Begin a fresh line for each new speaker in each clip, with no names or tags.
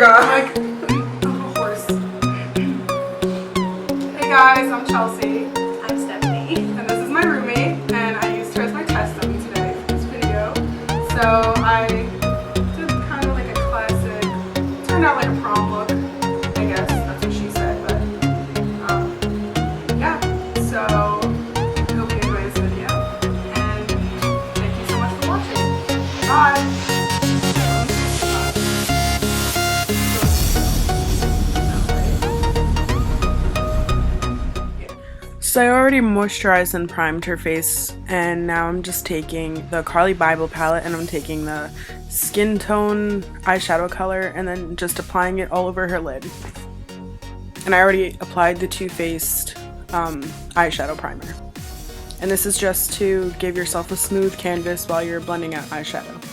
like a horse. Hey guys, I'm Chelsea.
I'm Stephanie.
And this is my roommate, and I used her as my test dummy today for this video. So I did kind of like a classic, turned out like a prom look, I guess. That's what she said, but yeah. So I hope you enjoy this video, and thank you so much for watching. Bye! So I already moisturized and primed her face, and now I'm just taking the Kylie Bible palette and I'm taking the skin tone eyeshadow color and then just applying it all over her lid. And I already applied the Too Faced eyeshadow primer. And this is just to give yourself a smooth canvas while you're blending out eyeshadow.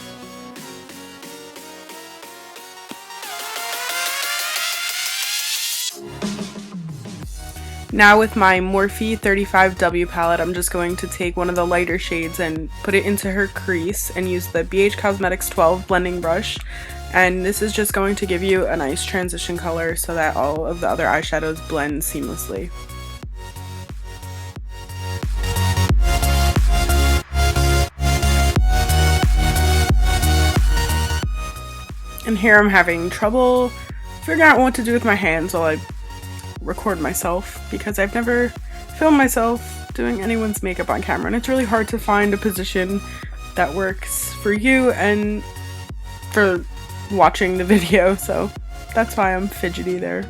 Now with my Morphe 35W palette, I'm just going to take one of the lighter shades and put it into her crease and use the BH Cosmetics 12 blending brush. And this is just going to give you a nice transition color so that all of the other eyeshadows blend seamlessly. And here I'm having trouble figuring out what to do with my hands while I record myself, because I've never filmed myself doing anyone's makeup on camera, and it's really hard to find a position that works for you and for watching the video, so that's why I'm fidgety there.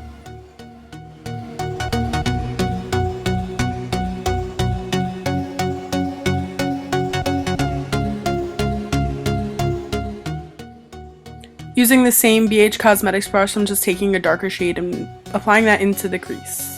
Using the same BH Cosmetics brush, I'm just taking a darker shade and applying that into the crease.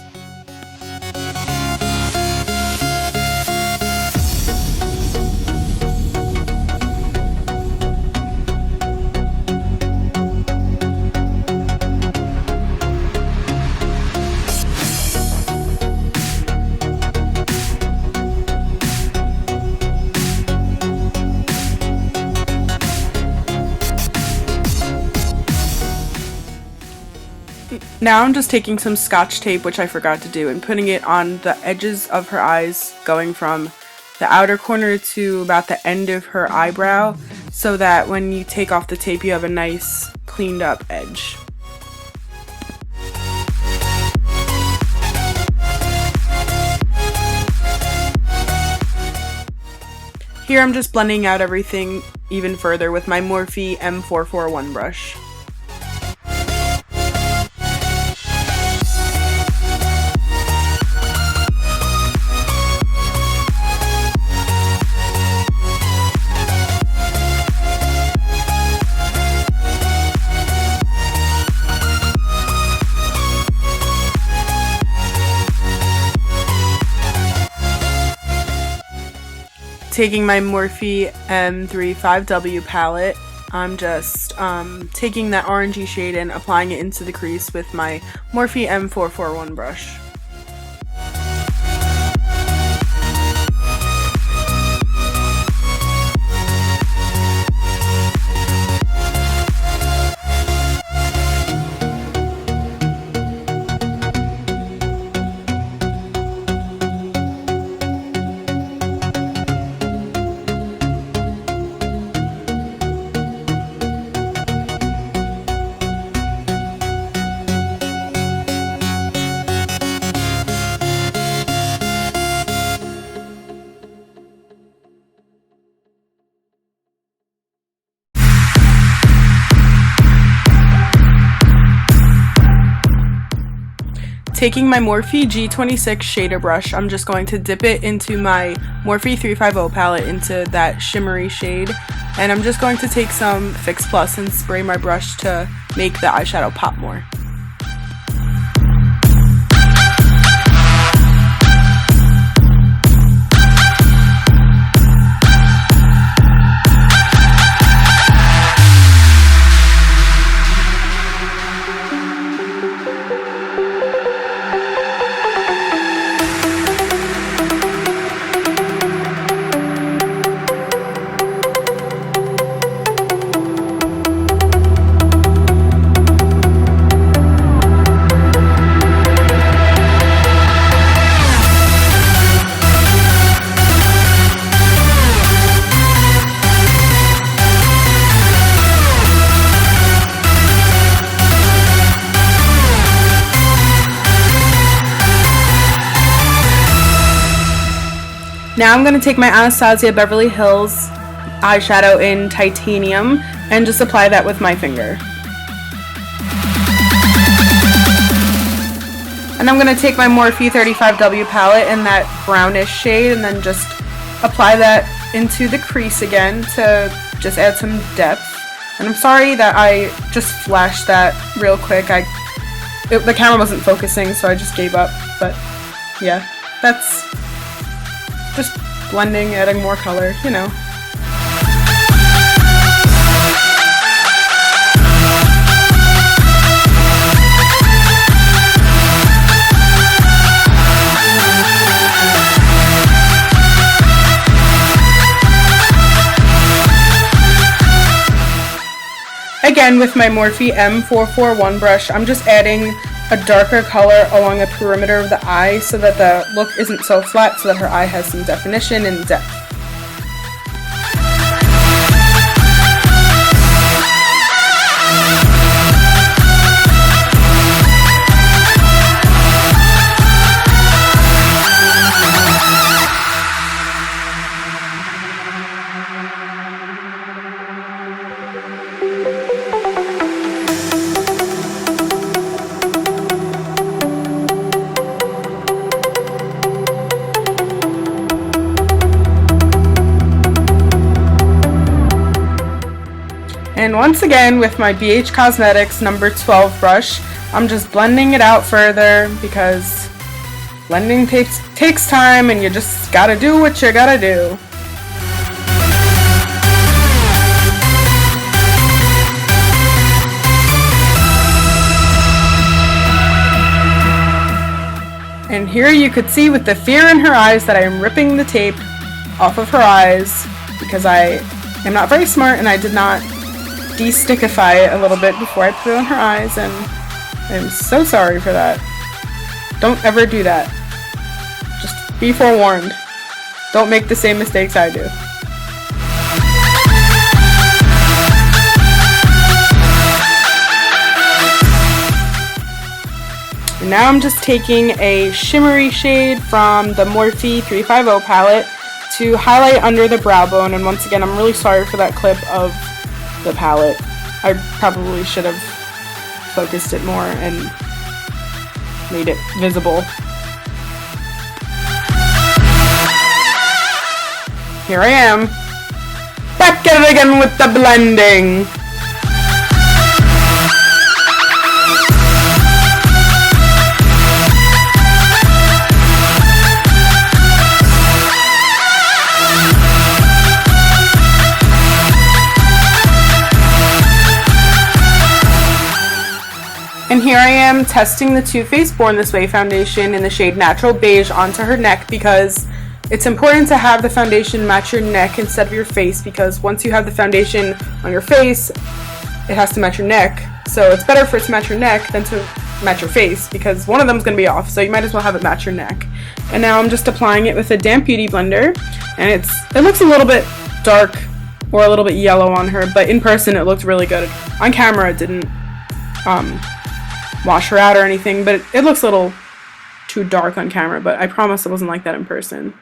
Now I'm just taking some Scotch tape, which I forgot to do, and putting it on the edges of her eyes, going from the outer corner to about the end of her eyebrow, so that when you take off the tape you have a nice cleaned up edge. Here I'm just blending out everything even further with my Morphe M441 brush. Taking my Morphe M35W palette, I'm just taking that orangey shade and applying it into the crease with my Morphe M441 brush. Taking my Morphe G26 shader brush, I'm just going to dip it into my Morphe 350 palette into that shimmery shade, and I'm just going to take some Fix Plus and spray my brush to make the eyeshadow pop more. Now I'm going to take my Anastasia Beverly Hills eyeshadow in Titanium and just apply that with my finger. And I'm going to take my Morphe 35W palette in that brownish shade and then just apply that into the crease again to just add some depth. And I'm sorry that I just flashed that real quick. The camera wasn't focusing, so I just gave up. But yeah, that's just blending, adding more color, you know. Again, with my Morphe M441 brush, I'm just adding a darker color along the perimeter of the eye so that the look isn't so flat, so that her eye has some definition and depth. And once again, with my BH Cosmetics number 12 brush, I'm just blending it out further because blending takes time and you just gotta do what you gotta do. And here you could see with the fear in her eyes that I am ripping the tape off of her eyes because I am not very smart and I did not de-stickify it a little bit before I put it on her eyes, and I'm so sorry for that. Don't ever do that. Just be forewarned. Don't make the same mistakes I do. And now I'm just taking a shimmery shade from the Morphe 350 palette to highlight under the brow bone, and once again, I'm really sorry for that clip of the palette. I probably should have focused it more and made it visible. Here I am, back at it again with the blending. And here I am testing the Too Faced Born This Way foundation in the shade Natural Beige onto her neck because it's important to have the foundation match your neck instead of your face, because once you have the foundation on your face, it has to match your neck. So it's better for it to match your neck than to match your face because one of them is going to be off, so you might as well have it match your neck. And now I'm just applying it with a damp beauty blender, and it looks a little bit dark or a little bit yellow on her, but in person it looked really good. On camera it didn't wash her out or anything, but it looks a little too dark on camera, but I promise it wasn't like that in person.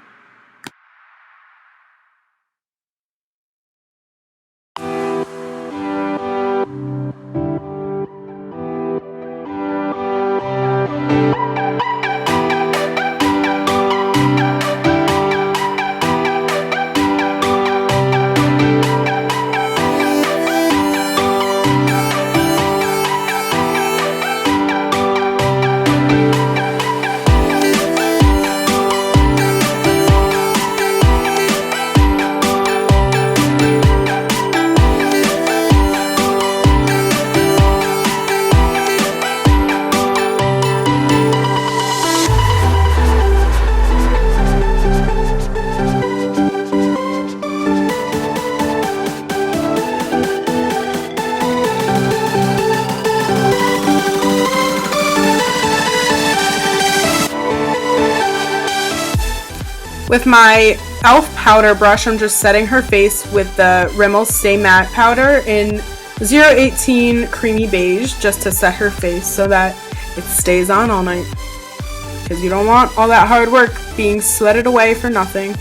With my e.l.f. powder brush, I'm just setting her face with the Rimmel Stay Matte powder in 018 Creamy Beige just to set her face so that it stays on all night. Because you don't want all that hard work being sweated away for nothing.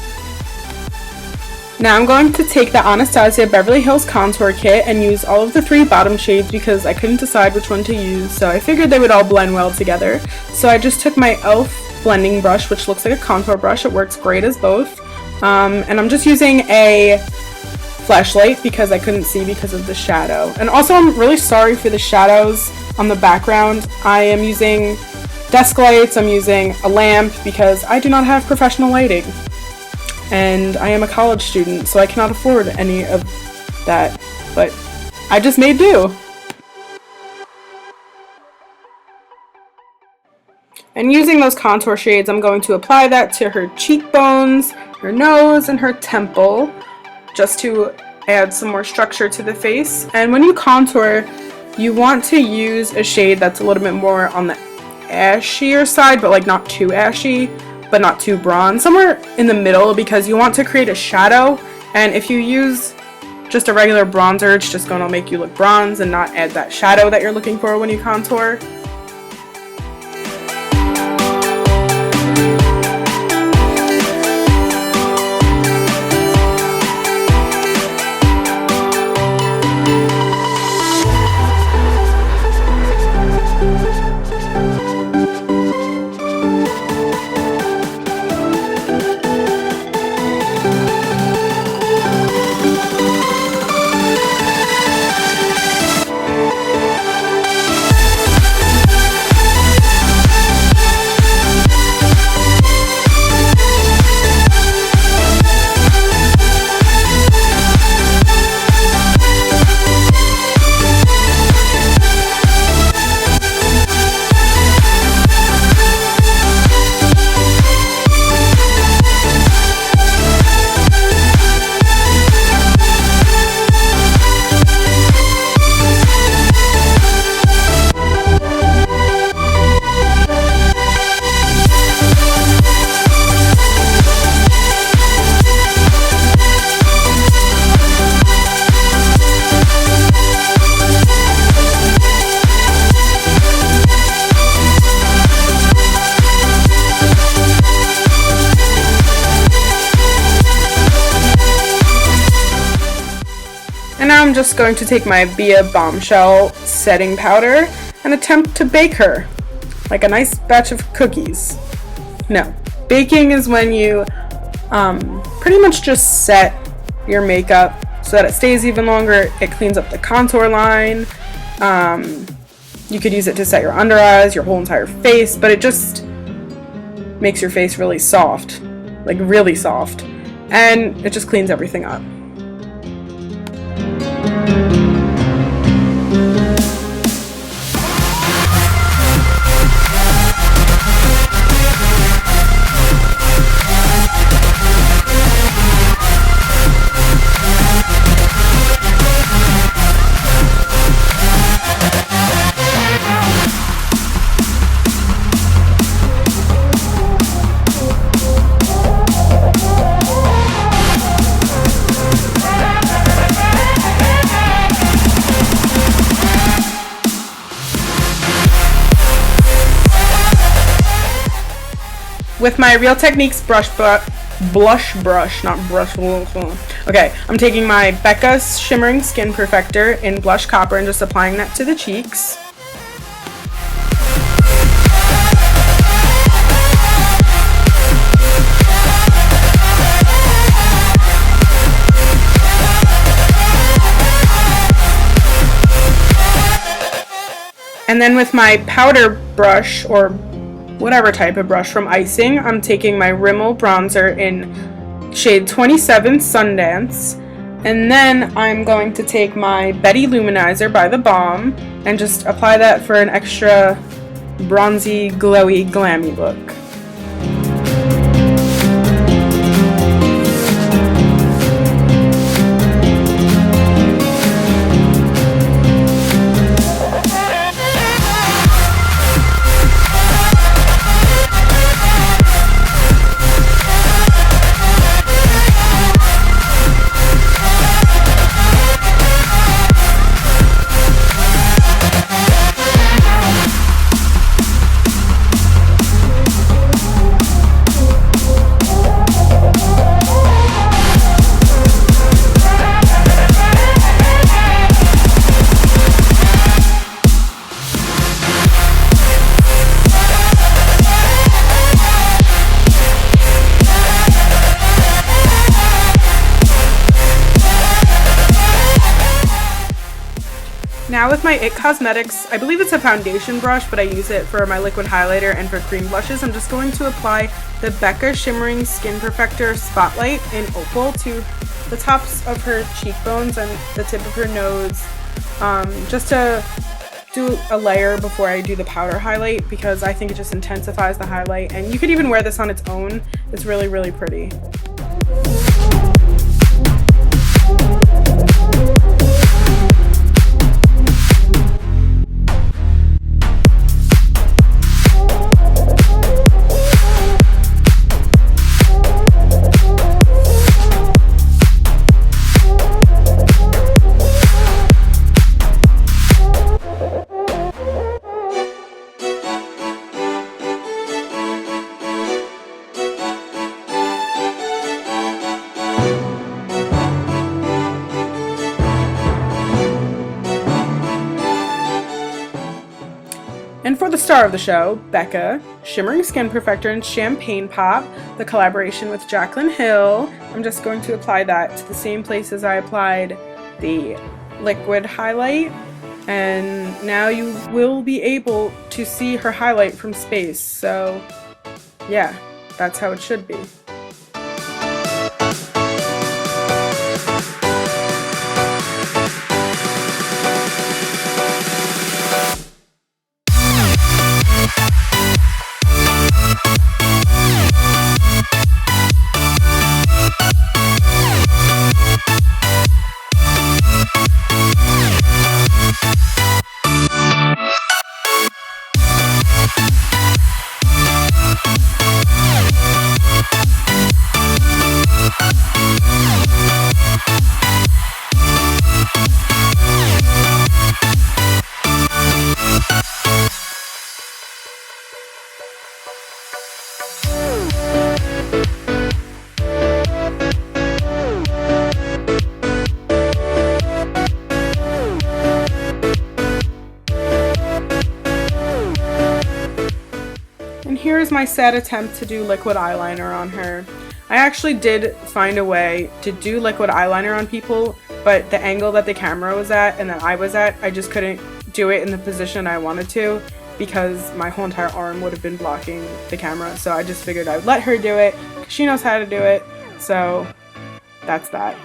Now I'm going to take the Anastasia Beverly Hills Contour Kit and use all of the 3 bottom shades because I couldn't decide which one to use, so I figured they would all blend well together. So I just took my e.l.f. blending brush, which looks like a contour brush. It works great as both. And I'm just using a flashlight because I couldn't see because of the shadow. And also I'm really sorry for the shadows on the background. I am using desk lights, I'm using a lamp because I do not have professional lighting. And I am a college student, so I cannot afford any of that, but I just made do. And using those contour shades, I'm going to apply that to her cheekbones, her nose, and her temple, just to add some more structure to the face. And when you contour, you want to use a shade that's a little bit more on the ashier side, but like not too ashy, but not too bronze, somewhere in the middle, because you want to create a shadow. And if you use just a regular bronzer, it's just going to make you look bronze and not add that shadow that you're looking for when you contour. And now I'm just going to take my Bia Bombshell setting powder and attempt to bake her like a nice batch of cookies. No, baking is when you pretty much just set your makeup so that it stays even longer. It cleans up the contour line. You could use it to set your under eyes, your whole entire face, but it just makes your face really soft, like really soft, and it just cleans everything up. With my Real Techniques blush brush, not brush. Okay, I'm taking my Becca Shimmering Skin Perfector in Blush Copper and just applying that to the cheeks. And then with my powder brush, or whatever type of brush from Icing, I'm taking my Rimmel bronzer in shade 27 Sundance, and then I'm going to take my Betty Luminizer by The Balm and just apply that for an extra bronzy, glowy, glammy look. now with my IT Cosmetics, I believe it's a foundation brush, but I use it for my liquid highlighter and for cream blushes. I'm just going to apply the Becca Shimmering Skin Perfector Spotlight in Opal to the tops of her cheekbones and the tip of her nose, just to do a layer before I do the powder highlight, because I think it just intensifies the highlight. And you could even wear this on its own. It's really, really pretty. And for the star of the show, Becca, Shimmering Skin Perfector in Champagne Pop, the collaboration with Jaclyn Hill. I'm just going to apply that to the same places I applied the liquid highlight. And now you will be able to see her highlight from space. So yeah, that's how it should be. Here's my sad attempt to do liquid eyeliner on her. I actually did find a way to do liquid eyeliner on people, but the angle that the camera was at and that I was at, I just couldn't do it in the position I wanted to because my whole entire arm would have been blocking the camera. So I just figured I would let her do it because she knows how to do it. So that's that.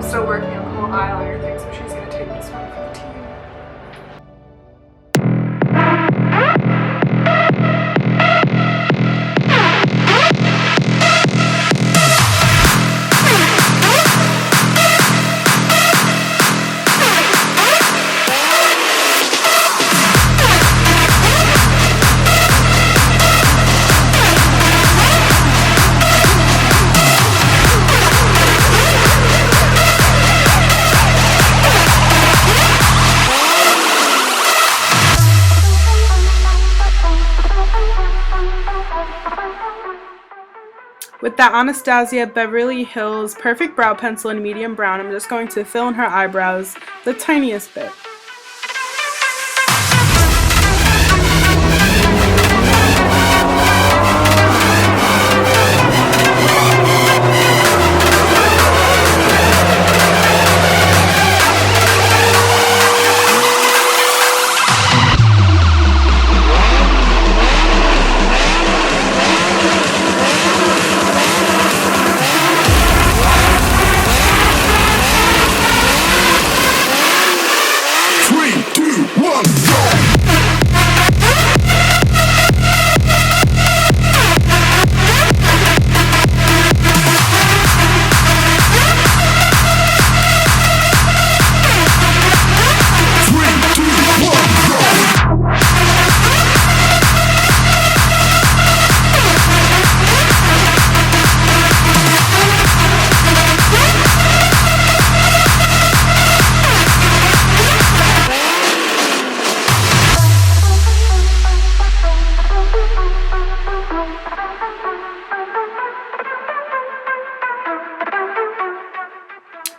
Still working on the whole eyeliner thing, so she's gonna take this one for the team. With that Anastasia Beverly Hills Perfect Brow Pencil in medium brown, I'm just going to fill in her eyebrows the tiniest bit.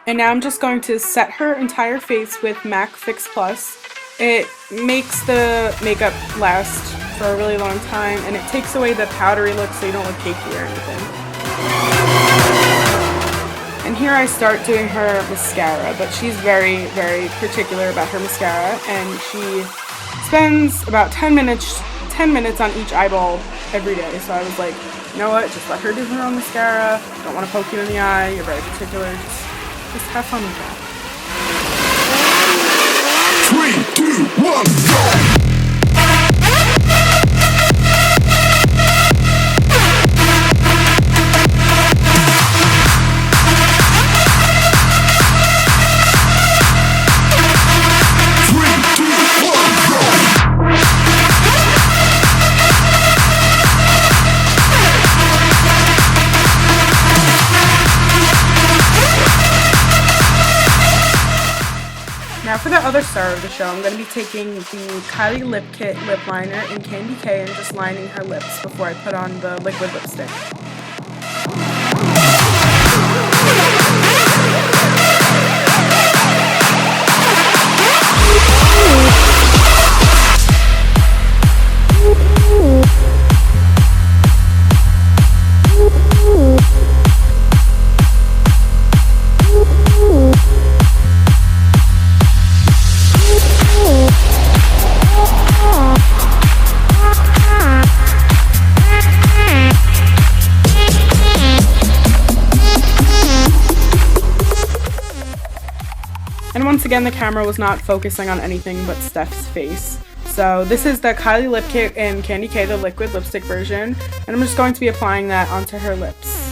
And now I'm just going to set her entire face with MAC Fix Plus. It makes the makeup last for a really long time, and it takes away the powdery look so you don't look cakey or anything. And here I start doing her mascara, but she's very, very particular about her mascara, and she spends about 10 minutes on each eyeball every day. So I was like, you know what, just let her do her own mascara. Don't want to poke you in the eye, you're very particular. Just have fun with that.
3, 2, 1, go!
Now for the other star of the show, I'm going to be taking the Kylie Lip Kit lip liner in Candy K and just lining her lips before I put on the liquid lipstick. And once again, the camera was not focusing on anything but Steph's face. So this is the Kylie Lip Kit in Candy K, the liquid lipstick version, and I'm just going to be applying that onto her lips.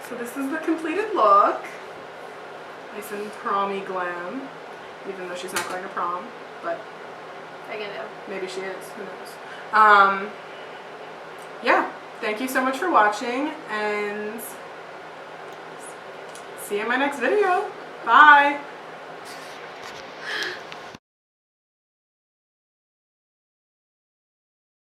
So this is the completed look. Nice and prommy glam, even though she's not going to prom, but
I can do.
maybe she is, who knows. Yeah, thank you so much for watching, and see you in my next video. Bye!